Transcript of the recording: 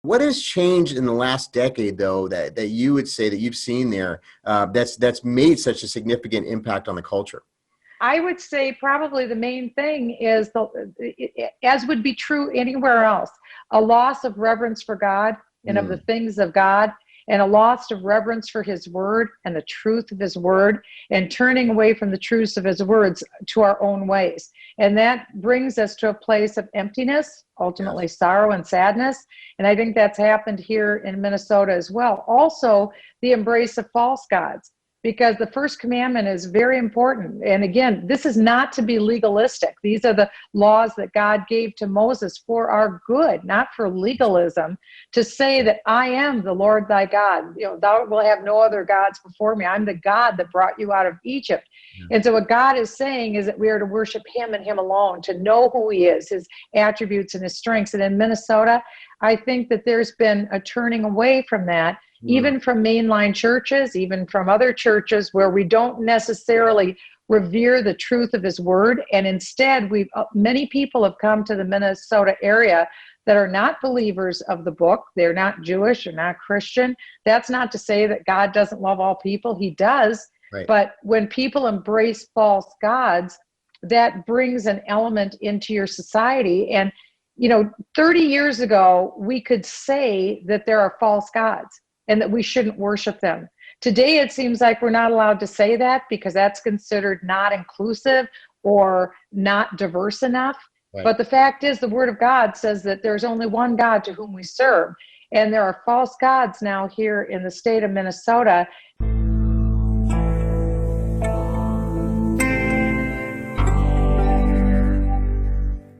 What has changed in the last decade, though, that you would say that you've seen there that's made such a significant impact on the culture? I would say probably the main thing is, as would be true anywhere else, a loss of reverence for God and of the things of God, and a loss of reverence for his word and the truth of his word, and turning away from the truths of his words to our own ways. And that brings us to a place of emptiness, ultimately sorrow and sadness. And I think that's happened here in Minnesota as well. Also, the embrace of false gods, because the first commandment is very important. And again, this is not to be legalistic. These are the laws that God gave to Moses for our good, not for legalism, to say that I am the Lord thy God. Thou will have no other gods before me. I'm the God that brought you out of Egypt. And so what God is saying is that we are to worship him and him alone, to know who he is, his attributes and his strengths. And in Minnesota, I think that there's been a turning away from that, even from mainline churches, even from other churches where we don't necessarily revere the truth of his word. And instead, many people have come to the Minnesota area that are not believers of the book. They're not Jewish or not Christian. That's not to say that God doesn't love all people. He does. Right. But when people embrace false gods, that brings an element into your society. And 30 years ago, we could say that there are false gods and that we shouldn't worship them. Today, it seems like we're not allowed to say that because that's considered not inclusive or not diverse enough. Right. But the fact is, the word of God says that there's only one God to whom we serve. And there are false gods now here in the state of Minnesota.